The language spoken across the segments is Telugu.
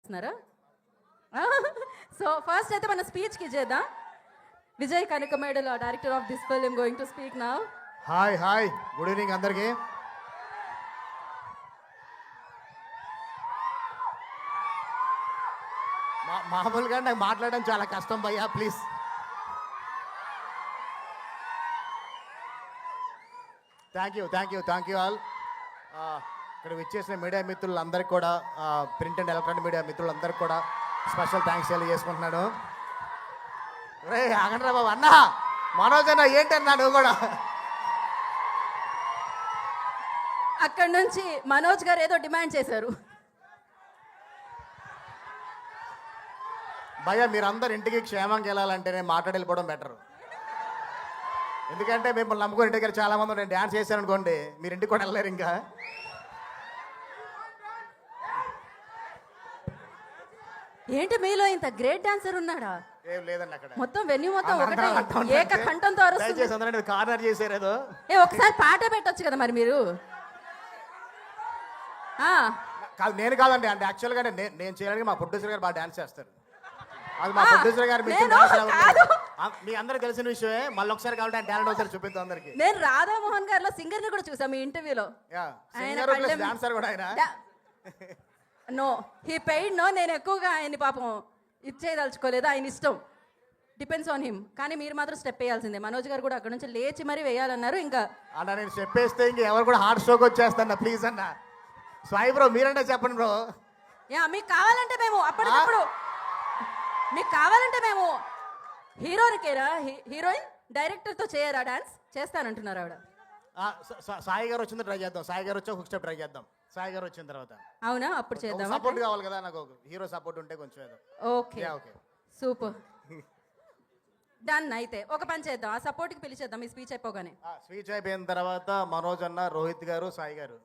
చేస్తున్నారా? సో ఫస్ట్ అయితే మన స్పీచ్కి చేద్దాం. Vijay Kanakamedala director of this film going to speak now. Hi good evening అందరికీ. మామూలుగా నాకు మాట్లాడడం చాలా కష్టం భయ్యా, ప్లీజ్. Thank you all. ఇక్కడ విచ్చేసిన మీడియా మిత్రులందరికీ కూడా, ప్రింట్ అండ్ ఎలక్ట్రానిక్ మీడియా మిత్రులందరికీ కూడా స్పెషల్ థ్యాంక్స్ తెలియజేసుకుంటున్నాను. రే ఆగండ్రా బాబు, అన్నా మనోజ్ అన్న ఏంటన్నా నువ్వు కూడా. అక్కడ నుంచి మనోజ్ గారు ఏదో డిమాండ్ చేశారు. భయ్యా మీరందరు ఇంటికి క్షేమంగా వెళ్ళాలంటే నేను మాట్లాడి వెళ్ళిపోవడం బెటర్. ఎందుకంటే మిమ్మల్ని నమ్ముకుని ఇంటికి చాలా మంది నేను డ్యాన్స్ చేశాను అనుకోండి, మీరు ఇంటికి కూడా వెళ్ళలేరు. ఇంకా ఏంటి మీలో ఇంత గ్రేట్ డాన్సర్ ఉన్నాడా? ఏం లేదండి అక్కడ. మొత్తం వెన్యూ మొత్తం ఒకటే ఏక కంఠంతో అరుస్తుంది. దయచేసి అందరూ కార్నర్ చేశారు ఏదో. ఒకసారి పాట పెట్టొచ్చు కదా మరి మీరు. కాదు నేను కాదండి, అంటే యాక్చువల్గా నేను చేయడానికి మా ప్రొడ్యూసర్ గారు బాగా డాన్స్ చేస్తారు. అది మా ప్రొడ్యూసర్ గారు మీ అందరూ తెలిసిన విషయమే. మళ్ళీ ఒకసారి కావాలంటే ఆయన టాలెంట్ ఒకసారి చూపిద్దాం అందరికి. నేను రాధామోహన్ గారిలో సింగర్ ని కూడా చూసాం మీ ఇంటర్వ్యూలో. డాన్సర్ కూడా ఆయన. No he paid no. నేను ఎక్కువగా ఆయన్ని పాపం ఇచ్చేయదలుచుకోలేదు, ఆయన ఇష్టం, డిపెండ్స్ ఆన్ హిమ్. కానీ మీరు మాత్రం స్టెప్ వేయాల్సిందే. మనోజ్ గారు కూడా అక్కడ నుంచి లేచి మరీ వేయాలన్నారు. ఇంకా అన్న నేను స్టెప్ వేస్తే ఇంక ఎవరు కూడా హార్ట్ స్ట్రోక్ వచ్చేస్తాను ప్లీజ్ అన్న. సాయి బ్రో మీరంటే చెప్పండి బ్రో. మీకు కావాలంటే మేము అప్పటికప్పుడు, మీకు కావాలంటే మేము హీరోనికేరా, హీరోయిన్ డైరెక్టర్తో చేయరా డాన్స్ చేస్తానంటున్నారు ఆవిడ. సాయి గారు వచ్చింది ట్రై చేద్దాం. సాయి గారు వచ్చి ఒక స్టెప్ ట్రై చేద్దాం. సాయి గారు వచ్చిన తర్వాత. అవునా? అప్పుడు చేద్దాం. సపోర్ట్ కావాలి కదా నాకు, హీరో సపోర్ట్ ఉంటే కొంచెం ఏదో. Okay super done. అయితే ఒక పని చేద్దాం, ఆ సపోర్ట్కి పిలిచేద్దాం మీ స్పీచ్ అయిపోగానే. స్పీచ్ అయిపోయిన తర్వాత మనోజ్ అన్న, రోహిత్ గారు, సాయి గారు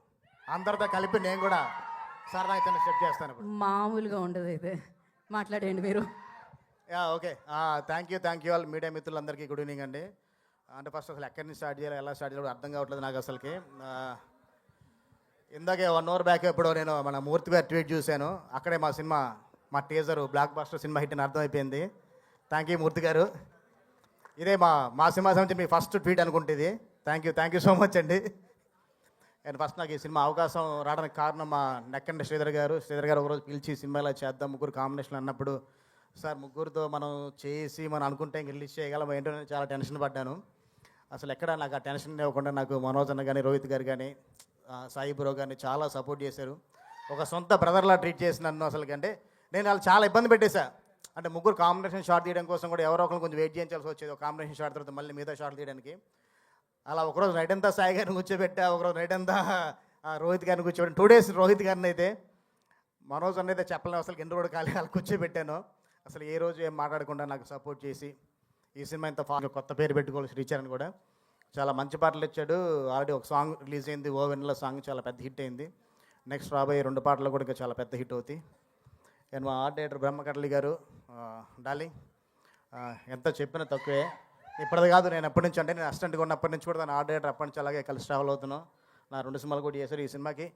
అందరితో కలిపి నేను కూడా సరదా అయితే స్టెప్ చేస్తాను. మామూలుగా ఉండదు అయితే, మాట్లాడండి మీరు. Okay thank you all media మిత్రులందరికీ గుడ్ ఈవినింగ్ అండి. అంటే ఫస్ట్ అసలు ఎక్కడి నుంచి స్టార్ట్ చేయాలి, ఎలా స్టార్ట్ చేయాలి అర్థం కావట్లేదు నాకు అసలుకి. ఇందాకే 1 hour బ్యాక్ ఎప్పుడో నేను మన మూర్తి గారు ట్వీట్ చూశాను. అక్కడే మా సినిమా, మా teaser block buster cinema hit అని అర్థమైపోయింది. థ్యాంక్ యూ మూర్తి గారు. ఇదే మా సినిమా సంబంధించి మీ ఫస్ట్ ట్వీట్ అనుకుంటుంది. థ్యాంక్ యూ సో మచ్ అండి. అండ్ ఫస్ట్ నాకు ఈ సినిమా అవకాశం రావడానికి కారణం మా నెక్కండి శ్రీధర్ గారు ఒకరోజు పిలిచి సినిమాలో చేద్దాం ముగ్గురు కాంబినేషన్ అన్నప్పుడు, సార్ ముగ్గురితో మనం చేసి మనం అనుకుంటే ఇంక రిలీజ్ చేయగలం ఏంటో చాలా టెన్షన్ పడ్డాను. అసలు ఎక్కడ నాకు ఆ టెన్షన్ ఇవ్వకుండా నాకు మనోజ్ అన్న కానీ, రోహిత్ గారు కానీ, సాయి బ్రో కానీ చాలా సపోర్ట్ చేశారు. ఒక సొంత బ్రదర్లా ట్రీట్ చేసి నన్ను అసలు. అంటే నేను వాళ్ళు చాలా ఇబ్బంది పెట్టేశా. అంటే ముగ్గురు కాంబినేషన్ షాట్ తీయడం కోసం కూడా ఎవరో ఒకరు కొంచెం వెయిట్ చేయించాల్సి వచ్చేది. ఒక కాంబినేషన్ షాట్ తర్వాత మళ్ళీ మిగతా షాట్ తీయడానికి. అలా ఒకరోజు నైట్ అంతా సాయి గారిని కూర్చోబెట్టా, ఒకరోజు నైట్ అంతా రోహిత్ గారిని కూర్చోబెట్టి 2 days రోహిత్ గారిని అయితే, మనోజ్ అన్న అయితే చెప్పలేము అసలు ఎన్ని రోజులు ఖాళీ అలా కూర్చోబెట్టాను. అసలు ఏ రోజు ఏం మాట్లాడకుండా నాకు సపోర్ట్ చేసి ఈ సినిమా ఇంత కొత్త పేరు పెట్టుకోవాలి శ్రీచరణ్ కూడా చాలా మంచి పాటలు ఇచ్చాడు. ఆల్రెడీ ఒక సాంగ్ రిలీజ్ అయింది, ఓ వెన్నెల సాంగ్ చాలా పెద్ద హిట్ అయింది. నెక్స్ట్ రాబోయే 2 పాటలు కూడా ఇంకా చాలా పెద్ద హిట్ అవుతాయి. అండ్ మా ఆర్ట్ డైరెక్టర్ బ్రహ్మకట్లి గారు, డార్లింగ్, ఎంత చెప్పినా తక్కువే. ఇప్పటిది కాదు, నేను ఎప్పటి నుంచి అంటే నేను అసిస్టెంట్గా ఉన్నప్పటి నుంచి కూడా తను ఆర్ట్ డైరెక్టర్ అప్పటి నుంచి అలాగే కలిసి ట్రావెల్ అవుతున్నాం. నా 2 సినిమాలు కూడా చేశారు. ఈ సినిమాకి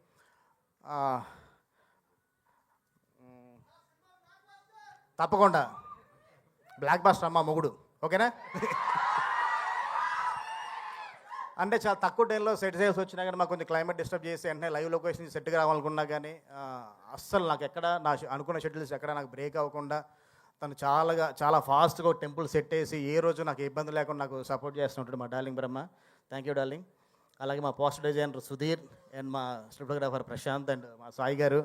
తప్పకుండా బ్లాక్ బస్టర్ అమ్మ మొగుడు, ఓకేనా? అంటే చాలా తక్కువ టైంలో సెట్ చేసి వచ్చినా కానీ మాకు కొంచెం క్లైమేట్ డిస్టర్బ్ చేసి వెంటనే లైవ్ లొకేషన్ సెట్గా రావాలనుకున్నా కానీ అస్సలు నాకు ఎక్కడ నా అనుకున్న షెడ్యూల్స్ ఎక్కడ నాకు బ్రేక్ అవ్వకుండా తను చాలా ఫాస్ట్గా ఒక టెంపుల్ సెట్ చేసి ఏ రోజు నాకు ఇబ్బంది లేకుండా నాకు సపోర్ట్ చేస్తుంటాడు మా darling Brahma. Thank you darling. అలాగే మా పోస్టర్ డిజైనర్ సుధీర్ అండ్ మా స్క్రిప్టోగ్రాఫర్ ప్రశాంత్ అండ్ మా సాయి గారు,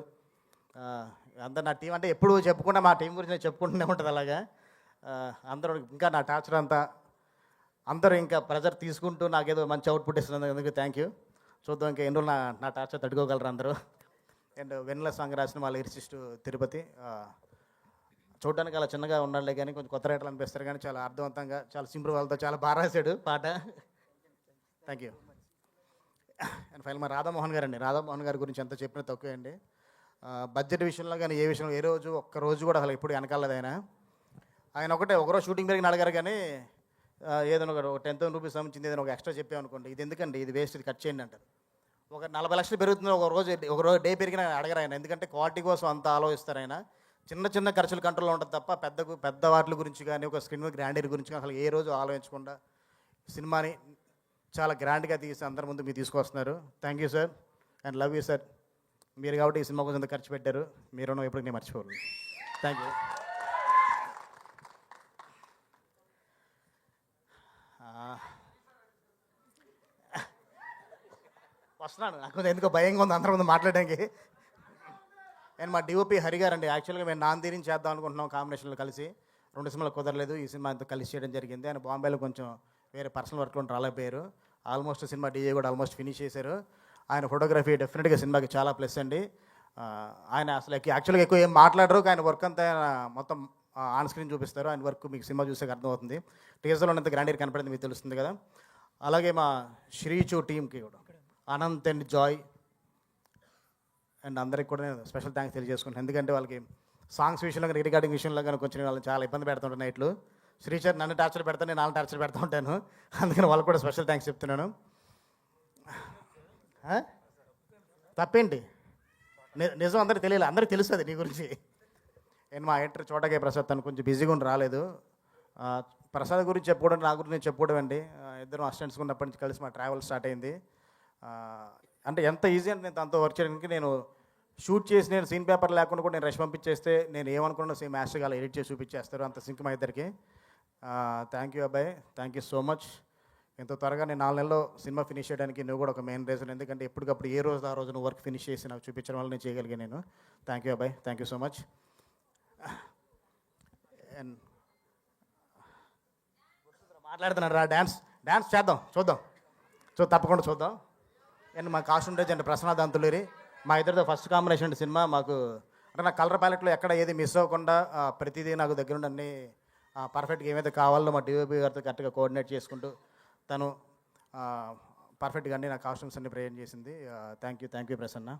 అందరు నా టీం. అంటే ఎప్పుడు చెప్పుకుంటా మా టీం గురించి నేను చెప్పుకుంటూనే ఉంటుంది. అలాగా అందరూ ఇంకా నా టార్చర్ అంతా అందరూ ఇంకా ప్రెజర్ తీసుకుంటూ నాకేదో మంచి అవుట్పుట్ ఇస్తున్నందుకు థ్యాంక్ యూ. చూద్దాం ఇంకా ఎన్ని రోజులు నా టార్చర్ తట్టుకోగలరు అందరూ. అండ్ వెన్నెల సాంగ్ రాసిన వాళ్ళ లిరిసిస్ట్ తిరుపతి. చూడడానికి అలా చిన్నగా ఉండాలి కానీ కొంచెం కొత్త రేట్లు అనిపిస్తారు కానీ చాలా అర్థవంతంగా, చాలా సింపుల్ వాళ్ళతో చాలా బాగా రాశాడు పాట. Thank you. అండ్ ఫైనల్ మా రాధామోహన్ గారు అండి. రాధామోహన్ గారి గురించి ఎంత చెప్పినా తక్కువే అండి. బడ్జెట్ విషయంలో కానీ ఏ విషయంలో ఒక్క రోజు కూడా అసలు ఎప్పుడు వెనకాలదు ఆయన ఒకరోజు షూటింగ్ పెరిగిన అడగారు కానీ ఏదైనా ఒక 10,000 రూపీస్ సంబంధించింది ఏదైనా ఒక ఎక్స్ట్రా చెప్పామనుకోండి, ఇది ఎందుకండి, ఇది వేస్ట్, ఇది కట్ చేయండి అంటారు. ఒక 40 లక్షలు పెరుగుతుంది, ఒక రోజు డే పెరిగిన అడగరు ఆయన. ఎందుకంటే క్వాలిటీ కోసం అంత ఆలోచిస్తారు ఆయన. చిన్న చిన్న ఖర్చులు కంట్రోల్లో ఉంటుంది తప్ప పెద్ద వాటి గురించి కానీ ఒక స్క్రీన్ మీద గ్రాండీర్ గురించి కానీ అసలు ఏ రోజు ఆలోచించకుండా సినిమాని చాలా గ్రాండ్గా తీసి అందరి ముందు మీరు తీసుకొస్తున్నారు. Thank you sir and love you sir. మీరు కాబట్టి ఈ సినిమా కోసం ఎంత ఖర్చు పెట్టారు, మీరు ఎప్పుడు నేను మర్చిపోరు. Thank you. వస్తున్నాను, నాకు ఎందుకో భయంగా ఉంది అందరి ముందు మాట్లాడడానికి. అండ్ మా డిఓపి హరి గారు అండి, యాక్చువల్గా మేము నాందీరిని చేద్దాం అనుకుంటున్నాం కాంబినేషన్లో కలిసి. 2 సినిమాలు కుదరలేదు, ఈ సినిమా అంతా కలిసి చేయడం జరిగింది. ఆయన బాంబేలో కొంచెం వేరే పర్సనల్ వర్క్లో రాలేకపోయారు. ఆల్మోస్ట్ సినిమా డిఏ కూడా ఆల్మోస్ట్ ఫినిష్ చేశారు. ఆయన ఫోటోగ్రఫీ డెఫినెట్గా సినిమాకి చాలా ప్లస్ అండి. ఆయన అసలు యాక్చువల్గా ఎక్కువ ఏం మాట్లాడరు, ఆయన వర్క్ అంతా ఆయన మొత్తం ఆన్ స్క్రీన్ చూపిస్తారు. ఆయన వర్క్ మీకు సినిమా చూసాక అర్థమవుతుంది. టీజర్లో ఉన్నంత గ్రాండీర్ కనపడింది, మీకు తెలుస్తుంది కదా. అలాగే మా శ్రీచు టీంకి కూడా అనంత్ అండ్ జాయ్ అండ్ అందరికి కూడా నేను స్పెషల్ థ్యాంక్స్ తెలియజేసుకుంటాను. ఎందుకంటే వాళ్ళకి సాంగ్స్ విషయంలో కానీ రికార్డింగ్ విషయంలో కానీ కొంచెం వాళ్ళని చాలా ఇబ్బంది పెడుతుంటాను నైట్లు. శ్రీచర్ నన్ను టార్చర్ పెడతాను, నేను వాళ్ళని టార్చర్ పెడుతూ ఉంటాను. అందుకని వాళ్ళకి కూడా స్పెషల్ థ్యాంక్స్ చెప్తున్నాను. తప్పేంటి, నిజం అందరికి తెలియాలి, అందరికి తెలుస్తుంది నీ గురించి. నేను మా ఎడిటర్ చోటకే ప్రసాద్ తను కొంచెం బిజీగా ఉండి రాలేదు. ప్రసాద్ గురించి చెప్పుకోవడం, నా గురించి నేను చెప్పుకోవడం అండి. ఇద్దరు అసిస్టెంట్స్గా ఉన్నప్పటి నుంచి కలిసి మా ట్రావెల్ స్టార్ట్ అయింది. అంటే ఎంత ఈజీ అంటే నేను తనతో వర్క్ చేయడానికి, నేను షూట్ చేసి నేను సీన్ పేపర్ లేకుండా కూడా నేను రష్ పంపించేస్తే నేను ఏమనుకున్నా సేమ్ యాస్ట్గా అలా ఎడిట్ చేసి చూపించేస్తారు. అంత సింక్ మా ఇద్దరికి. థ్యాంక్ యూ అబ్బాయి, థ్యాంక్ యూ సో మచ్. ఎంతో త్వరగా నేను 4 నెలల్లో సినిమా ఫినిష్ చేయడానికి నువ్వు కూడా ఒక మెయిన్ రీజన్. ఎందుకంటే ఎప్పటికప్పుడు ఏ రోజు ఆ రోజు నువ్వు వర్క్ ఫినిష్ చేసి నాకు చూపించడం వల్ల నేను చేయగలిగాను నేను. థ్యాంక్ యూ అబ్బాయి, thank you so much. And మాట్లాడుతున్నాను రా, డ్యాన్స్ చేద్దాం, చూద్దాం తప్పకుండా చూద్దాం. అండ్ మా కాస్ట్యూమ్ డిజైనర్ ప్రసన్నద్ అంతులూరి, మా ఇద్దరితో ఫస్ట్ కాంబినేషన్ సినిమా. మాకు అంటే నా కలర్ ప్యాలెట్లో ఎక్కడ ఏది మిస్ అవ్వకుండా ప్రతిదీ నాకు దగ్గరుండి అన్నీ పర్ఫెక్ట్గా ఏమైతే కావాలో మా డిఓపి గారితో కరెక్ట్గా కోఆర్డినేట్ చేసుకుంటూ తను పర్ఫెక్ట్గా అన్నీ నా కాస్ట్యూమ్స్ అన్ని ప్రజెంట్ చేసింది. Thank you Prasanna.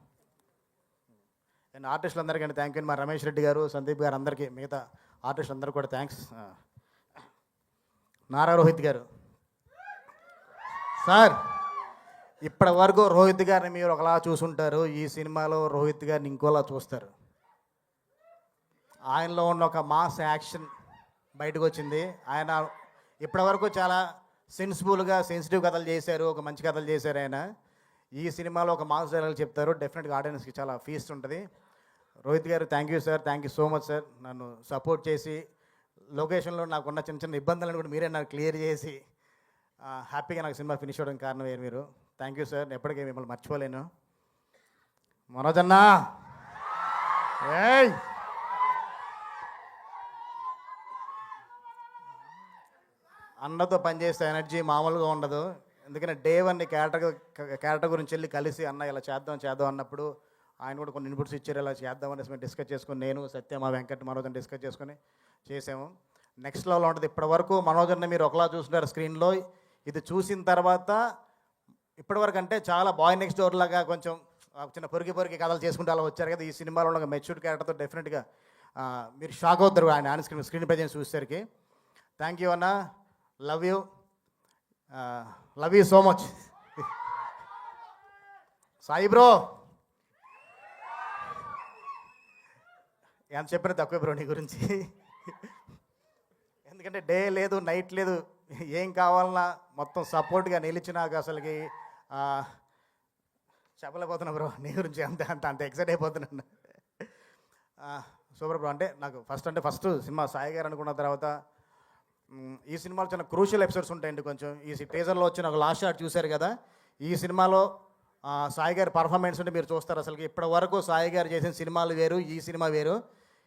అండ్ ఆర్టిస్టులు అందరికీ అండి థ్యాంక్ యూ. మా రమేష్ రెడ్డి గారు, సందీప్ గారు, అందరికీ, మిగతా ఆర్టిస్టులు అందరికీ కూడా థ్యాంక్స్. నారా రోహిత్ గారు సార్, ఇప్పటి వరకు రోహిత్ గారిని మీరు ఒకలా చూసుంటారు, ఈ సినిమాలో రోహిత్ గారిని ఇంకోలా చూస్తారు. ఆయనలో ఉన్న ఒక మాస్ యాక్షన్ బయటకు వచ్చింది. ఆయన ఇప్పటివరకు చాలా సెన్సిబుల్గా సెన్సిటివ్ కథలు చేశారు, ఒక మంచి కథలు చేశారు ఆయన. ఈ సినిమాలో ఒక మాస్ డైలాగ్ చెప్తారు, డెఫినెట్గా ఆడియన్స్కి చాలా ఫీస్ట్ ఉంటుంది. రోహిత్ గారు thank you sir, thank you so much sir. నన్ను సపోర్ట్ చేసి లొకేషన్లో నాకున్న చిన్న చిన్న ఇబ్బందులను కూడా మీరే నాకు క్లియర్ చేసి హ్యాపీగా నాకు సినిమా ఫినిష్ అవ్వడం కారణం మీరు. థ్యాంక్ యూ సార్, ఎప్పటికీ మిమ్మల్ని మర్చిపోలేను. మనోజ్ అన్నా, ఏయ్ అన్నతో పనిచేస్తే ఎనర్జీ మామూలుగా ఉండదు. ఎందుకంటే డే 1 క్యారెక్టర్ గురించి వెళ్ళి కలిసి అన్న ఇలా చేద్దాం అన్నప్పుడు ఆయన కూడా కొన్ని ఇన్పుట్స్ ఇచ్చారు, ఇలా చేద్దాం అనేసి మేము డిస్కస్ చేసుకుని, నేను సత్య, మా వెంకట్, మనోజన్ డిస్కస్ చేసుకొని చేసాము. నెక్స్ట్ లెవెల్ ఉంటుంది. ఇప్పటివరకు మనోజన్ని మీరు ఒకలా చూస్తున్నారు స్క్రీన్లో, ఇది చూసిన తర్వాత ఇప్పటివరకు అంటే చాలా బాయ్ నెక్స్ట్ డోర్ లాగా కొంచెం చిన్న పొరికి కథలు చేసుకుంటూ అలా వచ్చారు కదా. ఈ సినిమాలో ఒక మెచ్యూర్డ్ క్యారెక్టర్తో డెఫినెట్గా మీరు షాక్ అవుతారు ఆయన ఆన్ స్క్రీన్ ప్రజెన్స్ చూసేసరికి. థ్యాంక్ యూ అన్న, love you so much. Sai bro ఎంత చెప్పినా తక్కువే బ్రో నీ గురించి. ఎందుకంటే డే లేదు నైట్ లేదు, ఏం కావాలన్నా మొత్తం సపోర్ట్గా నిలిచి నాకు అసలుకి చెప్పలేకపోతున్నా బ్రో నీ గురించి. అంత ఎక్సైట్ అయిపోతున్నాను. Super bro. అంటే నాకు ఫస్ట్ సినిమా సాయి గారు అనుకున్న తర్వాత ఈ సినిమాలో చాలా క్రూషియల్ ఎపిసోడ్స్ ఉంటాయండి. కొంచెం ఈ టీజర్లో వచ్చిన ఒక లాస్ట్ షాట్ చూశారు కదా, ఈ సినిమాలో సాయి గారి పర్ఫార్మెన్స్ ఉంటే మీరు చూస్తారు. అసలుకి ఇప్పటి వరకు సాయి గారు చేసిన సినిమాలు వేరు, ఈ సినిమా వేరు.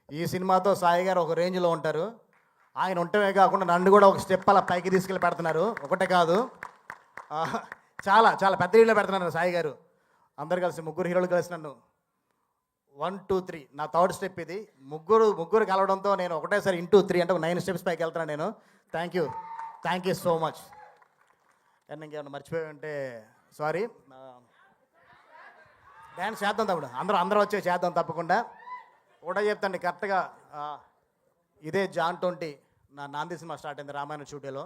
ఈ సినిమాతో సాయి గారు ఒక రేంజ్లో ఉంటారు. ఆయన ఉండటమే కాకుండా నన్ను కూడా ఒక స్టెప్ అలా పైకి తీసుకెళ్ళి పెడుతున్నారు. ఒకటే కాదు, చాలా చాలా పెద్ద రీలో పెడుతున్నారు సాయి గారు. అందరు కలిసి, ముగ్గురు హీరోలు కలిసి నన్ను 1 2 3 నా థర్డ్ స్టెప్ ఇది. ముగ్గురు కలవడంతో నేను ఒకటేసారి ఇంటూ 3 అంటే 9 స్టెప్స్ పైకి వెళ్తున్నాను నేను. Thank you so much. And ఇంకేమన్నా మర్చిపోయామంటే సారీ. డ్యాన్స్ చేద్దాం తప్పుడు, అందరూ వచ్చే చేద్దాం తప్పకుండా. ఒకటే చెప్తాండి, కరెక్ట్గా ఇదే జాన్ 20 నా నాంది సినిమా స్టార్ట్ అయింది రామాయణ షూటింగ్లో.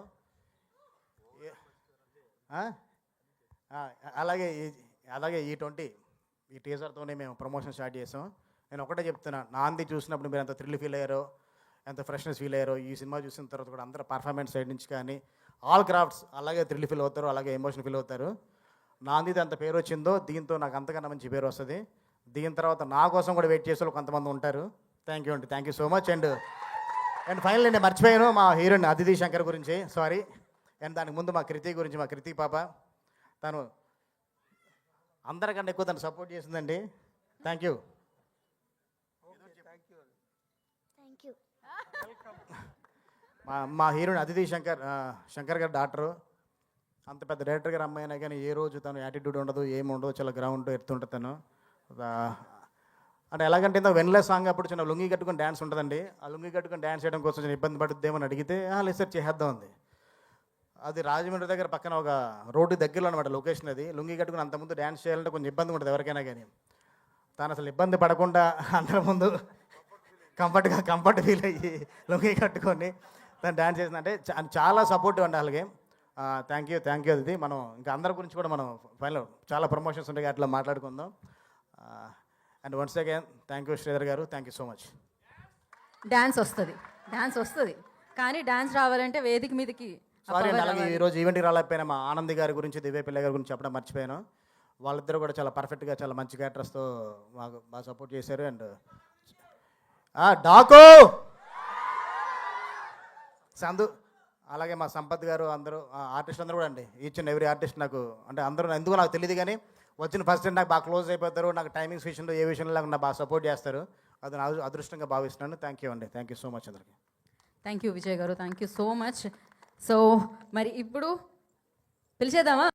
అలాగే ఈ 20 ఈ టీజర్తోనే మేము ప్రమోషన్ స్టార్ట్ చేసాం. నేను ఒకటే చెప్తున్నా, నాంది చూసినప్పుడు మీరు ఎంత థ్రిల్ ఫీల్ అయ్యారో, ఎంత ఫ్రెష్నెస్ ఫీల్ అయ్యారో, ఈ సినిమా చూసిన తర్వాత కూడా అందరూ పర్ఫార్మెన్స్ సైడ్ నుంచి కానీ ఆల్ క్రాఫ్ట్స్ అలాగే థ్రిల్ ఫీల్ అవుతారు, అలాగే ఎమోషన్ ఫీల్ అవుతారు. నాందిది అంత పేరు వచ్చిందో దీంతో నాకు అంతకన్నా మంచి పేరు వస్తుంది. దీని తర్వాత నా కోసం కూడా వెయిట్ చేసే వాళ్ళు కొంతమంది ఉంటారు. థ్యాంక్ యూ అండి, thank you so much. And final నేను మర్చిపోయాను మా హీరోయిన్ అదితి శంకర్ గురించి, సారీ. అండ్ దానికి ముందు మా కృతి గురించి, మా కృతి పాప, తను అందరికన్నా ఎక్కువ తను సపోర్ట్ చేసిందండి. Thank you. Thank you. మా హీరోయిన్ అదితి శంకర్ గారు డాక్టరు. అంత పెద్ద డైరెక్టర్ గారు అమ్మాయినా కానీ ఏ రోజు తను యాటిట్యూడ్ ఉండదు, ఏమి ఉండదు, చాలా గ్రౌండ్ ఎత్తుంటుంది తను. అంటే ఎలాగంటే ఇంత వెన్లే సాంగ్ అప్పుడు చిన్న లుంగి కట్టుకుని డ్యాన్స్ ఉంటుందండి. ఆ లుంగి కట్టుకుని డ్యాన్స్ చేయడం కోసం చిన్న ఇబ్బంది పడుద్దేమని అడిగితే లేదు సార్ చేద్దాం ఉంది. అది రాజమండ్రి దగ్గర పక్కన ఒక రోడ్డు దగ్గరలో అనమాట లొకేషన్. అది లుంగి కట్టుకుని అంతకుముందు డ్యాన్స్ చేయాలంటే కొంచెం ఇబ్బంది ఉంటుంది ఎవరికైనా కానీ. తను అసలు ఇబ్బంది పడకుండా అందరి ముందు కంఫర్ట్ ఫీల్ అయ్యి లుంగి కట్టుకొని తను డ్యాన్స్ చేసిందంటే చాలా సపోర్టివ్ అండి. అలాగే థ్యాంక్ యూ అది. మనం ఇంకా అందరి గురించి కూడా మనం ఫైనల్ చాలా ప్రమోషన్స్ ఉంటాయి, అట్లా మాట్లాడుకుందాం. And once again thank you Sridhar garu, thank you so much. Dance వస్తుంది కానీ డాన్స్ రావాలంటే వేదిక మీదకి. సారీ అండి, అలాగే ఈరోజు ఈవెంట్కి రాలేకపోయినా మా ఆనంద్ గారి గురించి, దివ్య పిల్ల గారి గురించి చెప్పడం మర్చిపోయాను. వాళ్ళిద్దరూ కూడా చాలా పర్ఫెక్ట్గా, చాలా మంచి క్యారెక్టర్స్తో మాకు బాగా సపోర్ట్ చేశారు. అండ్ డాకు సందు, అలాగే మా సంపత్ గారు, అందరూ ఆర్టిస్ట్ అందరూ కూడా అండి. ఈచ్ అండ్ ఎవ్రీ ఆర్టిస్ట్ నాకు అంటే అందరూ ఎందుకు నాకు తెలియదు కానీ వచ్చిన ఫస్ట్ నాకు బాగా క్లోజ్ అయిపోతారు. నాకు టైమింగ్స్ విషయంలో ఏ విషయంలో నాకు బాగా సపోర్ట్ చేస్తారు. అది నా అదృష్టంగా భావిస్తున్నాను. థ్యాంక్ యూ అండి, థ్యాంక్ యూ సో మచ్ అందరికీ. థ్యాంక్ యూ విజయ్ గారు, thank you so much. So మరి ఇప్పుడు పిలిచేద్దామా?